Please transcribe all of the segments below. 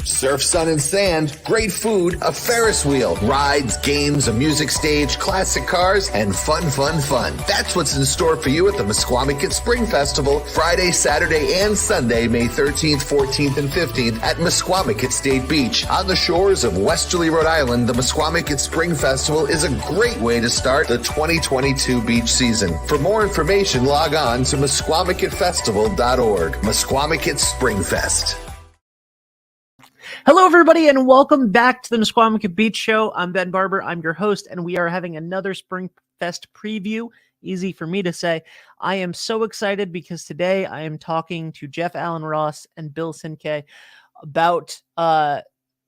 Surf, sun, and sand, great food, a Ferris wheel, rides, games, a music stage, classic cars, and fun. That's what's in store for you at the Mesquamaket Spring Festival, Friday, Saturday, and Sunday, May 13th, 14th, and 15th at Mesquamaket State Beach. On the shores of Westerly, Rhode Island, the Mesquamaket Spring Festival is a great way to start the 2022 beach season. For more information, log on to MesquamaKetFestival.org. Mesquamaket Spring Fest. Hello, everybody, and welcome back to the Mesquamaket Beach Show. I'm Ben Barber. I'm your host, and we are having another Spring Fest preview. Easy for me to say. I am so excited because today I am talking to Jeff Allen Ross and Bill Cinque about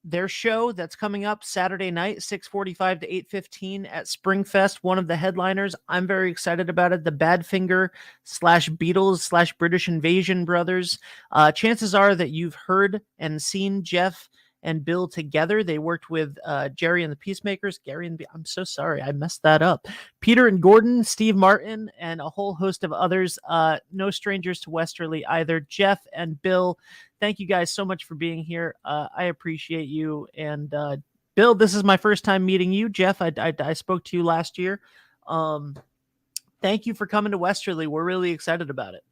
their show that's coming up Saturday night, 6:45 to 8:15 at Springfest, one of the headliners. I'm very excited about it. The Badfinger /Beatles /British Invasion Brothers. Chances are that you've heard and seen Jeff and Bill together. They worked with Gerry and The Pacemakers. I'm so sorry, I messed that up. Peter and Gordon, Steve Martin, and a whole host of others. No strangers to Westerly either. Jeff and Bill, thank you guys so much for being here. I appreciate you. And Bill, this is my first time meeting you. Jeff, I spoke to you last year. Thank you for coming to Westerly. We're really excited about it.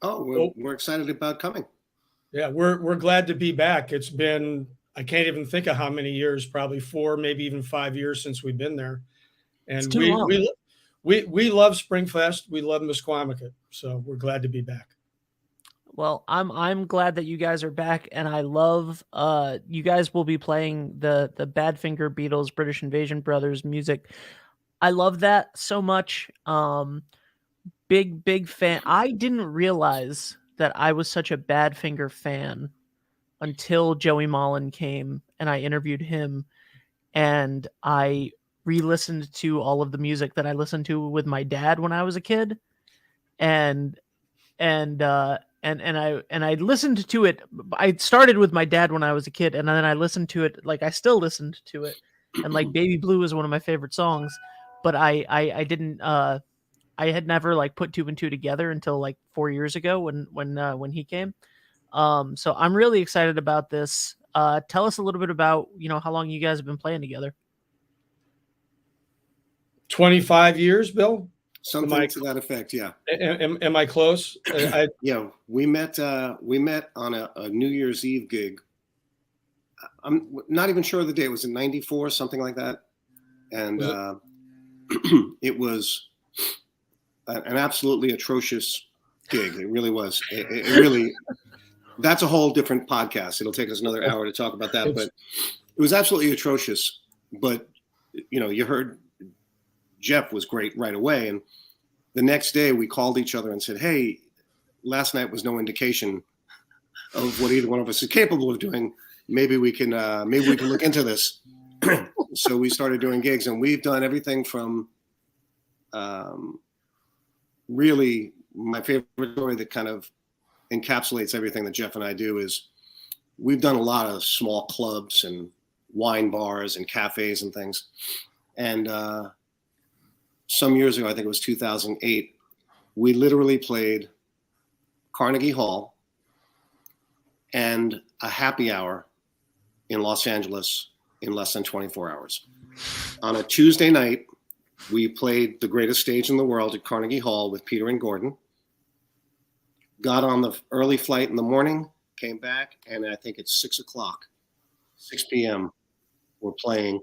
Oh, we're excited about coming. Yeah, we're glad to be back. It's been, I can't even think of how many years, probably 4, maybe even 5 years since we've been there. And we love Springfest. We love Mesquamaket. So we're glad to be back. Well, I'm glad that you guys are back, and I love you guys will be playing the Badfinger Beatles British Invasion Brothers music. I love that so much. Big fan. I didn't realize that I was such a Badfinger fan until Joey Mullen came and I interviewed him, and I re-listened to all of the music that I listened to with my dad when I was a kid, and I listened to it. I started with my dad when I was a kid, and then I listened to it, like I still listened to it, and like Baby Blue is one of my favorite songs, but I didn't I had never like put 2 and 2 together until like 4 years ago when he came. So I'm really excited about this. Tell us a little bit about, how long you guys have been playing together. 25 years, Bill? Something to that effect, yeah. Am I close? Yeah, we met on a New Year's Eve gig. I'm not even sure of the date. Was it 94, something like that? And it was an absolutely atrocious gig. It really was. It really, that's a whole different podcast. It'll take us another hour to talk about that, but it was absolutely atrocious. But, you heard Jeff was great right away. And the next day we called each other and said, hey, last night was no indication of what either one of us is capable of doing. Maybe we can look into this. So we started doing gigs, and we've done everything from, really my favorite story that kind of encapsulates everything that Jeff and I do is we've done a lot of small clubs and wine bars and cafes and things. And some years ago, I think it was 2008, we literally played Carnegie Hall and a happy hour in Los Angeles in less than 24 hours. On a Tuesday night, we played the greatest stage in the world at Carnegie Hall with Peter and Gordon. Got on the early flight in the morning, came back, and I think it's 6 p.m. We're playing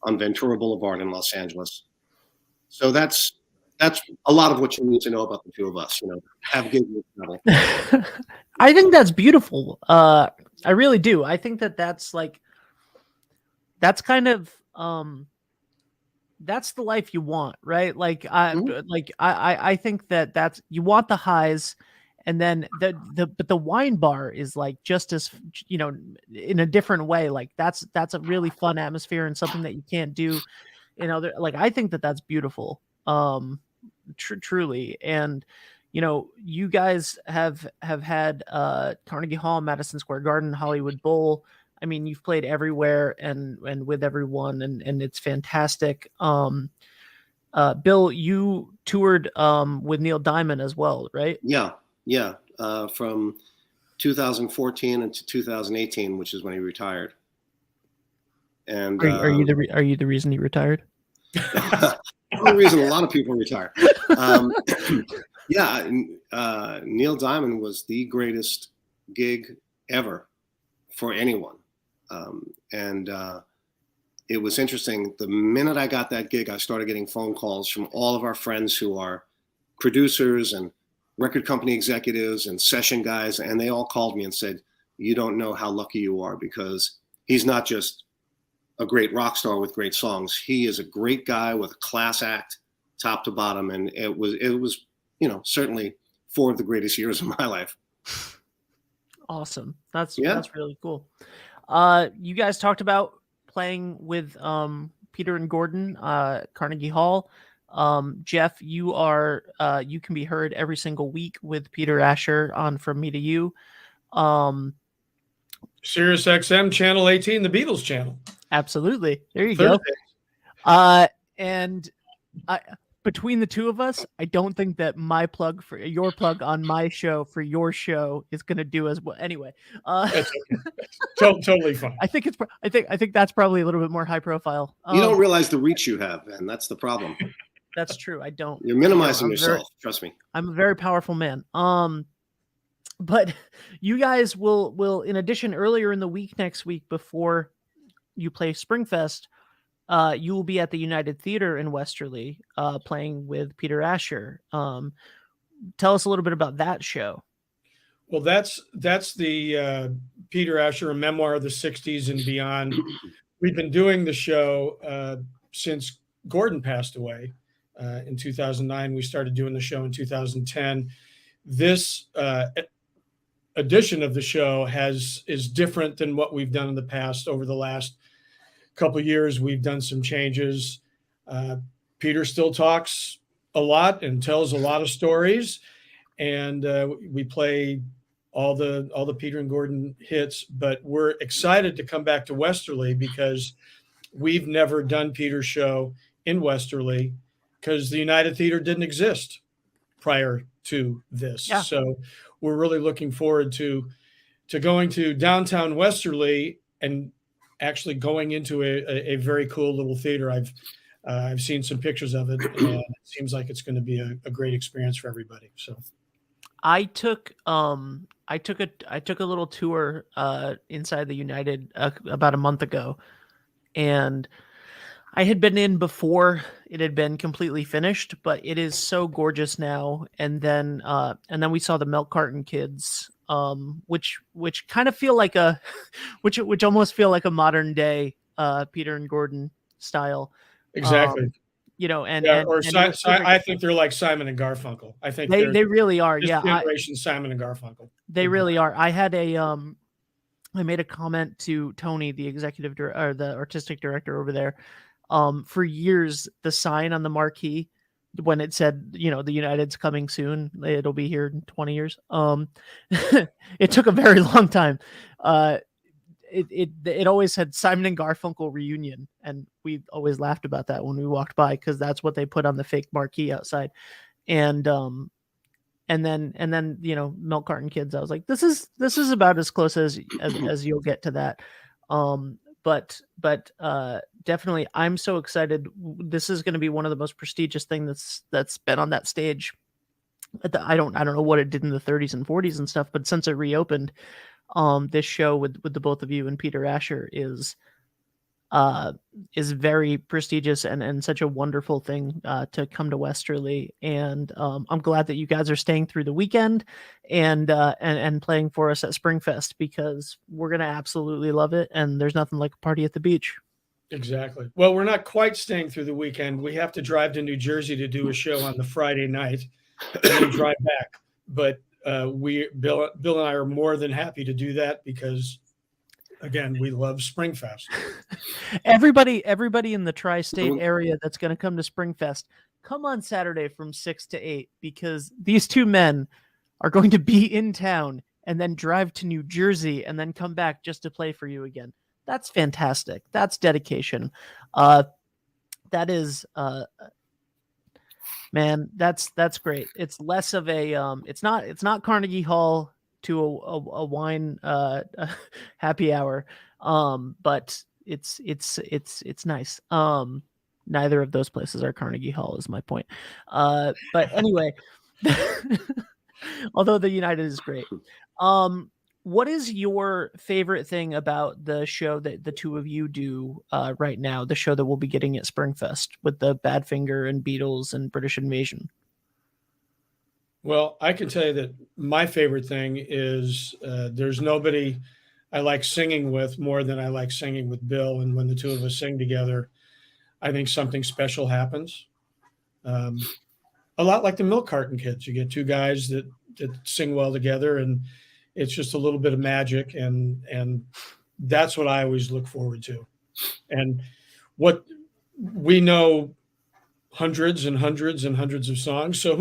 on Ventura Boulevard in Los Angeles. So that's a lot of what you need to know about the two of us. Have gigs with travel. I think that's beautiful. I really do. I think that's kind of that's the life you want, right? Like I think that's you want the highs, and then but the wine bar is like just as in a different way. Like that's a really fun atmosphere and something that you can't do. I think that's beautiful. Truly. And you guys have had Carnegie Hall, Madison Square Garden, Hollywood Bowl. I mean, you've played everywhere and with everyone, and it's fantastic. Bill, you toured with Neil Diamond as well, right? Yeah. From 2014 into 2018, which is when he retired. And are you the reason he retired? The only reason a lot of people retire. Yeah, Neil Diamond was the greatest gig ever for anyone. And it was interesting. The minute I got that gig, I started getting phone calls from all of our friends who are producers and record company executives and session guys. And they all called me and said, you don't know how lucky you are, because he's not just a great rock star with great songs. He is a great guy with a class act, top to bottom. And it was, certainly 4 of the greatest years of my life. Awesome. That's really cool. You guys talked about playing with Peter and Gordon, Carnegie Hall. Jeff, you can be heard every single week with Peter Asher on From Me to You. Sirius XM channel 18, the Beatles channel. Absolutely. There you Thursday. Go. And between the two of us, I don't think that my plug for your plug on my show for your show is going to do as well. Anyway, that's okay. Totally fine. I think that's probably a little bit more high profile. You don't realize the reach you have, and that's the problem. That's true. I don't. You're minimizing yourself. Trust me. I'm a very powerful man. But you guys will in addition, earlier in the week next week before you play Springfest, you will be at the United Theater in Westerly, playing with Peter Asher. Tell us a little bit about that show. Well, that's the Peter Asher, a memoir of the 60s and beyond. We've been doing the show since Gordon passed away in 2009. We started doing the show in 2010. This edition of the show is different than what we've done in the past. Over the last couple of years, we've done some changes. Peter still talks a lot and tells a lot of stories, and we play all the Peter and Gordon hits. But we're excited to come back to Westerly because we've never done Peter's show in Westerly because the United Theater didn't exist prior to this. Yeah. So we're really looking forward to going to downtown Westerly and actually going into a very cool little theater. I've seen some pictures of it, and it seems like it's going to be a great experience for everybody. So I took a little tour inside the United about a month ago, and I had been in before it had been completely finished, but it is so gorgeous now. And then we saw the Milk Carton Kids, which kind of feel like which almost feel like a modern day Peter and Gordon style. Exactly. I think they're like Simon and Garfunkel. I think they really are. Yeah, generation Simon and Garfunkel. They really are. I had I made a comment to Tony, the executive or the artistic director over there. For years, the sign on the marquee, when it said, the United's coming soon, it'll be here in 20 years. It took a very long time. It always said Simon and Garfunkel reunion, and we always laughed about that when we walked by because that's what they put on the fake marquee outside. And then Milk Carton Kids, I was like, this is about as close as you'll get to that. But definitely, I'm so excited. This is going to be one of the most prestigious things that's been on that stage. I don't know what it did in the 30s and 40s and stuff, but since it reopened, this show with the both of you and Peter Asher is very prestigious and such a wonderful thing to come to Westerly. And I'm glad that you guys are staying through the weekend and playing for us at Springfest, because we're going to absolutely love it. And there's nothing like a party at the beach. Exactly. Well, we're not quite staying through the weekend. We have to drive to New Jersey to do a show on the Friday night and then drive back. But Bill and I are more than happy to do that because, again, we love Springfest. Everybody in the tri-state area that's going to come to Springfest, come on Saturday from 6 to 8, because these two men are going to be in town and then drive to New Jersey and then come back just to play for you again. That's fantastic. That's dedication. That is, man, that's great. It's less of a, it's not Carnegie Hall a wine happy hour. But it's nice. Neither of those places are Carnegie Hall, is my point. But anyway, although the United is great. What is your favorite thing about the show that the two of you do right now? The show that we'll be getting at Springfest with the Badfinger and Beatles and British Invasion. Well, I can tell you that my favorite thing is there's nobody I like singing with more than I like singing with Bill. And when the two of us sing together, I think something special happens. A lot like the Milk Carton Kids. You get two guys that sing well together, and it's just a little bit of magic. And that's what I always look forward to. And what we know, hundreds and hundreds and hundreds of songs. So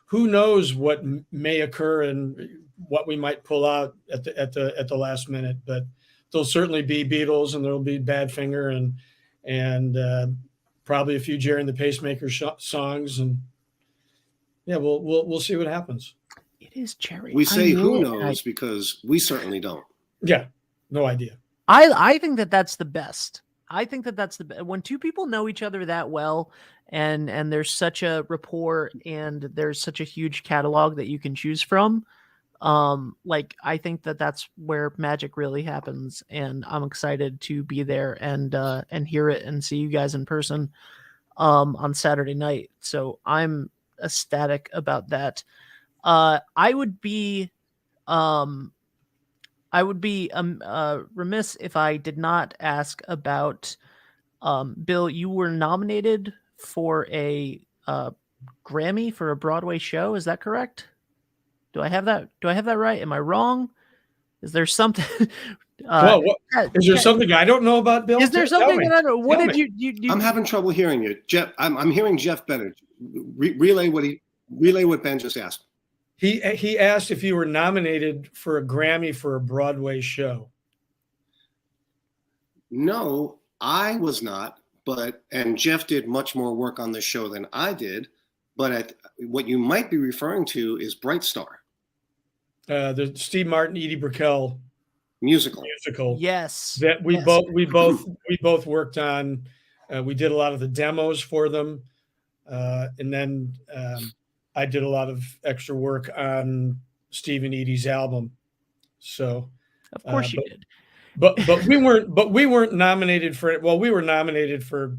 who knows what may occur and what we might pull out at the last minute, but there'll certainly be Beatles, and there'll be Badfinger and probably a few Gerry and The Pacemakers songs. And yeah, we'll see what happens. It is Gerry. We say who knows because we certainly don't. Yeah, no idea. I think that's the best. I think that's when two people know each other that well, and there's such a rapport, and there's such a huge catalog that you can choose from. I think that's where magic really happens, and I'm excited to be there and hear it and see you guys in person on Saturday night. So I'm ecstatic about that. I would be remiss if I did not ask about Bill. You were nominated for a Grammy for a Broadway show. Is that correct? Do I have that right? Am I wrong? Is there something? Is there something I don't know about, Bill? Is there something that I don't know? What did you? I'm having trouble hearing you, Jeff. I'm hearing Jeff Bennett. Relay what Ben just asked. He asked if you were nominated for a Grammy for a Broadway show. No, I was not. And Jeff did much more work on this show than I did. But what you might be referring to is Bright Star. The Steve Martin, Edie Brickell musical. Yes. That we both worked on. We did a lot of the demos for them. And then I did a lot of extra work on Steve and Edie's album. So of course you did. But we weren't nominated for it. Well, we were nominated for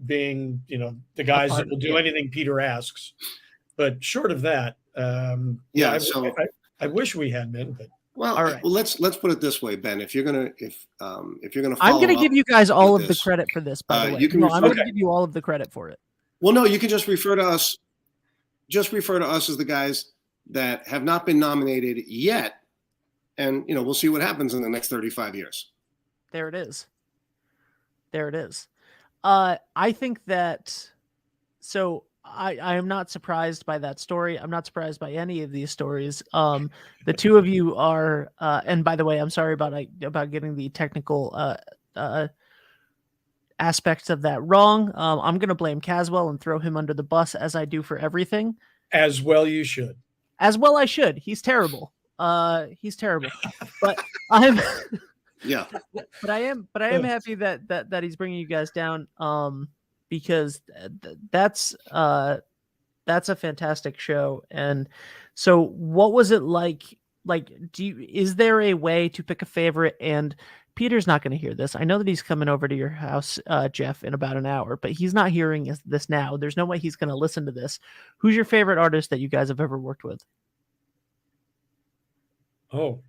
being, the guys that will do anything Peter asks. But short of that, I wish we had been. But well, all right. Well, let's put it this way, Ben. If you're gonna I'm gonna give you guys all of the credit for this. By the way, I'm gonna give you all of the credit for it. Well, no, you can just refer to us. Just refer to us as the guys that have not been nominated yet. And, we'll see what happens in the next 35 years. There it is. I think that, so I am not surprised by that story. I'm not surprised by any of these stories. The two of you are, and by the way, I'm sorry about getting the technical aspects of that wrong. I'm going to blame Caswell and throw him under the bus, as I do for everything. As well you should. As well I should. He's terrible. But I'm yeah. But I am happy that he's bringing you guys down, because that's a fantastic show. And so what was it like is there a way to pick a favorite? And Peter's not going to hear this. I know that he's coming over to your house, Jeff, in about an hour, but he's not hearing this now. There's no way he's going to listen to this. Who's your favorite artist that you guys have ever worked with? Oh,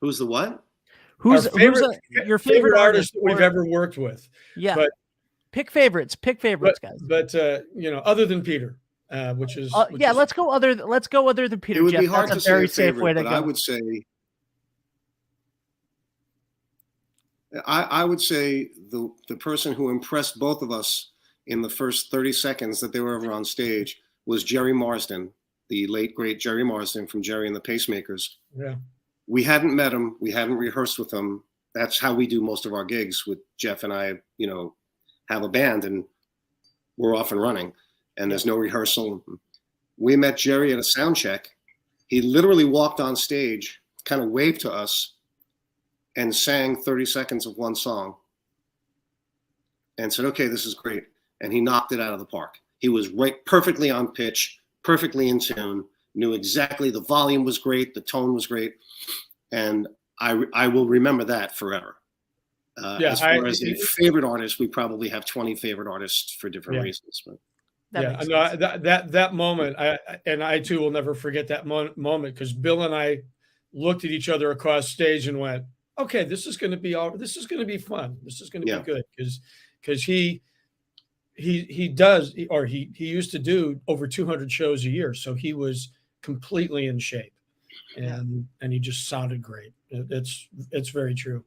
who's the what? Who's your favorite artist that we've ever worked with? Yeah, but pick favorites, guys. But other than Peter, which is let's go other than Peter. It would Jeff. be hard That's to a very say a safe way to go. I would say the person who impressed both of us in the first 30 seconds that they were ever on stage was Jerry Marsden, the late great Jerry Marsden from Gerry and The Pacemakers. Yeah. We hadn't met him. We hadn't rehearsed with him. That's how we do most of our gigs with Jeff and I, have a band and we're off and running and there's no rehearsal. We met Jerry at a sound check He literally walked on stage, kind of waved to us, and sang 30 seconds of one song and said, okay, this is great. And he knocked it out of the park. He was perfectly on pitch, perfectly in tune, knew exactly the volume was great, the tone was great. And I will remember that forever. As far as a favorite artist, we probably have 20 favorite artists for different reasons. But. That moment, I too will never forget that moment, because Bill and I looked at each other across stage and went, okay, this is going to be fun. This is going to be good, because he used to do over 200 shows a year, so he was completely in shape, and he just sounded great. It's very true.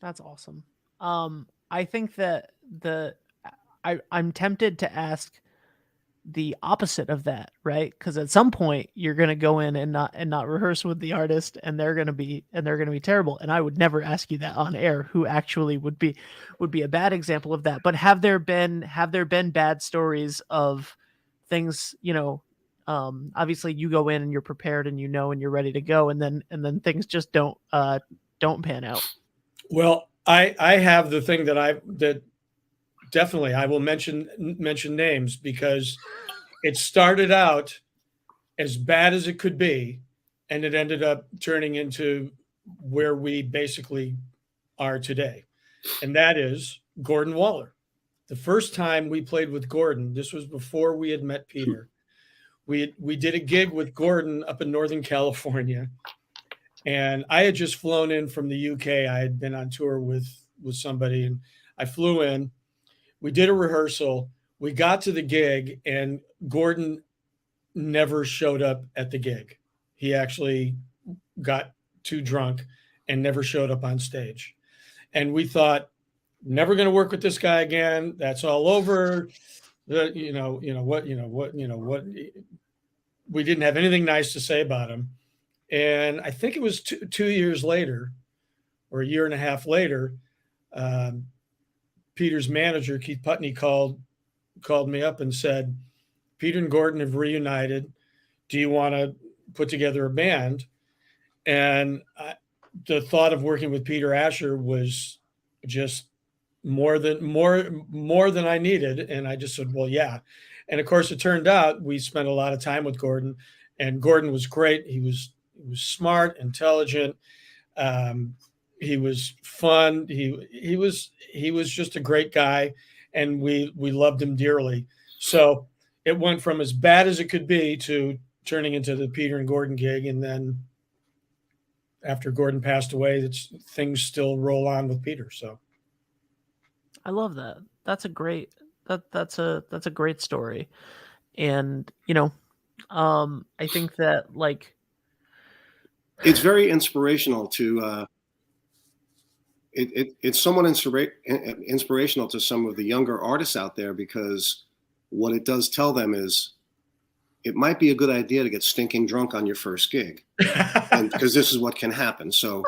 That's awesome. I think that I'm tempted to ask the opposite of that, right? Because at some point you're going to go in and not rehearse with the artist, and they're going to be terrible. And I would never ask you that on air, who actually would be a bad example of that. But have there been bad stories of things, obviously you go in and you're prepared and and you're ready to go, and then things just don't pan out? Well, I have the thing that definitely I will mention names, because it started out as bad as it could be, and it ended up turning into where we basically are today. And that is Gordon Waller. The first time we played with Gordon, this was before we had met Peter. We did a gig with Gordon up in Northern California, and I had just flown in from the UK. I had been on tour with somebody, and I flew in. We did a rehearsal. We got to the gig, and Gordon never showed up at the gig. He actually got too drunk and never showed up on stage. And we thought, never going to work with this guy again. That's all over. What? We didn't have anything nice to say about him. And I think it was 2 years later, or a year and a half later, Peter's manager, Keith Putney, called me up and said, Peter and Gordon have reunited. Do you want to put together a band? And the thought of working with Peter Asher was just more than I needed. And I just said, well, yeah. And of course, it turned out we spent a lot of time with Gordon, and Gordon was great. He was smart, intelligent. He was fun. He was just a great guy, and we loved him dearly. So it went from as bad as it could be to turning into the Peter and Gordon gig. And then after Gordon passed away, things still roll on with Peter. So I love that. That's a great great story. And I think that it's very inspirational to it's somewhat inspirational to some of the younger artists out there, because what it does tell them is it might be a good idea to get stinking drunk on your first gig, and because this is what can happen. So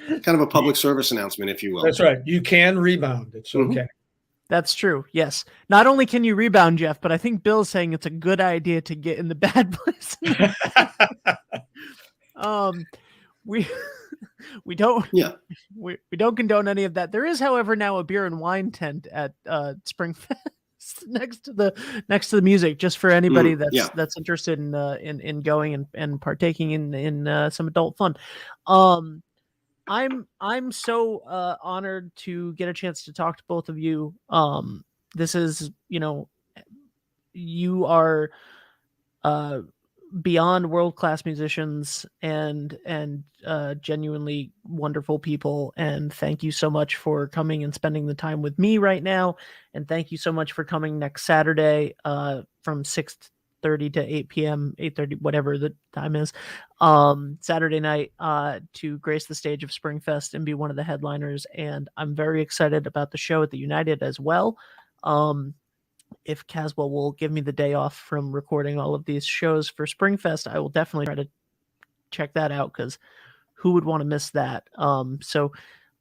kind of a public service announcement, if you will. That's right. You can rebound. It's okay. That's true. Yes. Not only can you rebound, Jeff, but I think Bill's saying it's a good idea to get in the bad place. We don't condone any of that. There is, however, now a beer and wine tent at Springfest next to the music, just for anybody that's interested in going and partaking in some adult fun. I'm so honored to get a chance to talk to both of you. This is, you are beyond world-class musicians and genuinely wonderful people. And thank you so much for coming and spending the time with me right now. And thank you so much for coming next Saturday from 6:30 to 8 p.m., 8:30, whatever the time is, Saturday night to grace the stage of Springfest and be one of the headliners. And I'm very excited about the show at the United as well. If Caswell will give me the day off from recording all of these shows for Springfest, I will definitely try to check that out, because who would want to miss that? So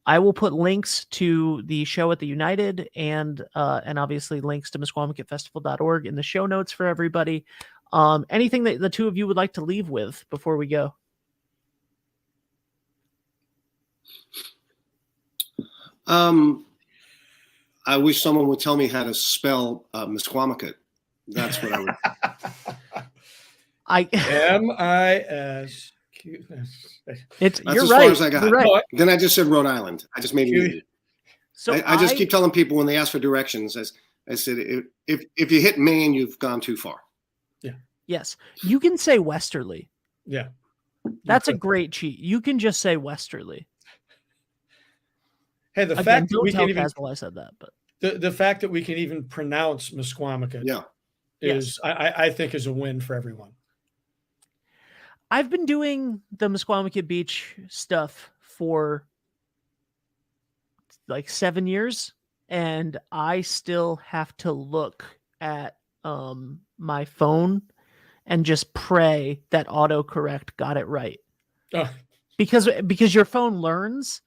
I will put links to the show at the United and obviously links to MusquamaKitFestival.org in the show notes for everybody. Anything that the two of you would like to leave with before we go? I wish someone would tell me how to spell Misquamicut. That's what I would. MIS. That's you're as right. far as I got. You're right. Then I just said Rhode Island. I just made it easy. So I just keep telling people when they ask for directions, I said, if you hit Maine, you've gone too far. Yeah. Yes. You can say Westerly. Yeah. That's a great cheat. You can just say Westerly. Hey, the fact that we can even I said that, but the fact that we can even pronounce Misquamicut is I think is a win for everyone. I've been doing the Misquamicut Beach stuff for like 7 years, and I still have to look at my phone and just pray that autocorrect got it right. Because your phone learns,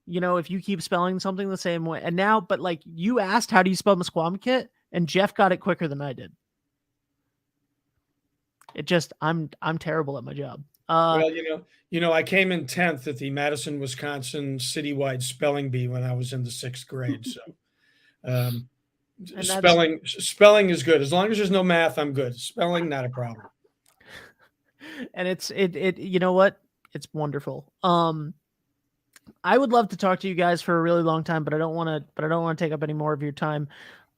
if you keep spelling something the same way. And now, but like you asked, how do you spell Misquamicut? And Jeff got it quicker than I did. It just, I'm terrible at my job. Well, I came in 10th at the Madison, Wisconsin citywide spelling bee when I was in the 6th grade. So spelling is good. As long as there's no math, I'm good. Spelling, not a problem. And it you know what? It's wonderful. I would love to talk to you guys for a really long time, but I don't want to take up any more of your time.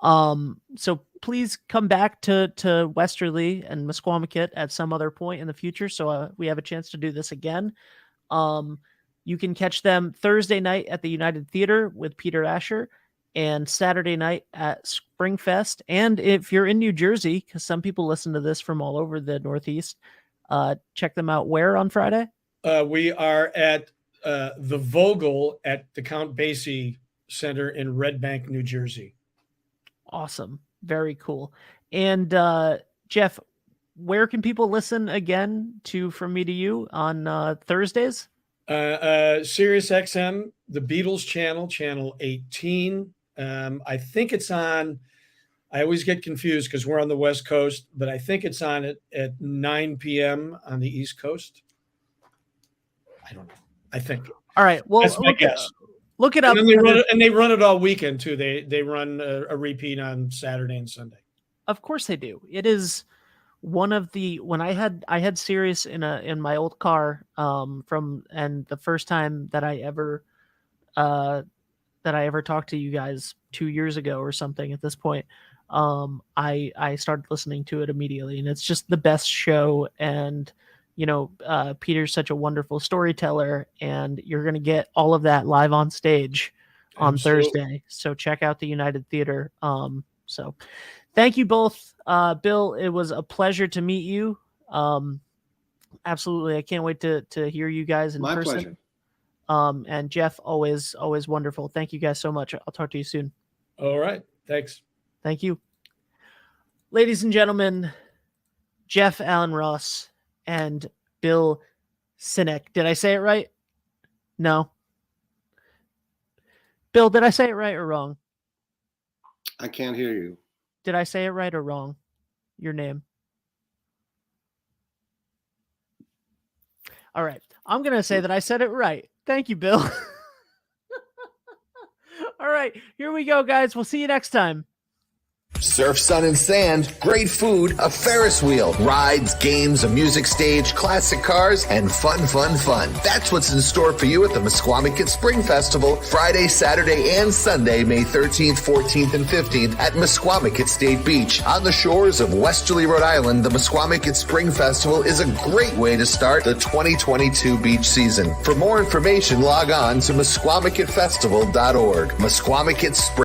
So please come back to Westerly and Misquamicut at some other point in the future. So we have a chance to do this again. You can catch them Thursday night at the United Theater with Peter Asher and Saturday night at Springfest. And if you're in New Jersey, because some people listen to this from all over the Northeast, check them out. Where on Friday? We are at the Vogel at the Count Basie Center in Red Bank, New Jersey. Awesome. Very cool. And Jeff, where can people listen again to From Me to You on Thursdays? Sirius XM, the Beatles channel 18. I think it's on, I always get confused because we're on the West Coast, but I think it's on at 9 p.m. on the East Coast. I don't know. I think. All right. Well, that's my guess. Look it up. And they run it all weekend too. They run a repeat on Saturday and Sunday. Of course they do. It is one of the, when I had Sirius in my old car and the first time that I ever talked to you guys 2 years ago or something at this point, I started listening to it immediately, and it's just the best show. And Peter's such a wonderful storyteller, and you're going to get all of that live on stage on Thursday. So check out the United Theater. So thank you both. Bill, it was a pleasure to meet you. Absolutely. I can't wait to hear you guys in person. My pleasure. And Jeff, always wonderful. Thank you guys so much. I'll talk to you soon. All right. Thanks. Thank you. Ladies and gentlemen, Jeff Allen Ross and Bill Cinque. Did I say it right? No. Bill, did I say it right or wrong? I can't hear you. Did I say it right or wrong? Your name. All right. I'm going to say that I said it right. Thank you, Bill. All right. Here we go, guys. We'll see you next time. Surf, sun, and sand, great food, a Ferris wheel, rides, games, a music stage, classic cars, and fun. That's what's in store for you at the Misquamicut Spring Festival, Friday, Saturday, and Sunday, May 13th, 14th, and 15th at Misquamicut State Beach. On the shores of Westerly, Rhode Island, the Misquamicut Spring Festival is a great way to start the 2022 beach season. For more information, log on to MisquamicutFestival.org. Misquamicut Spring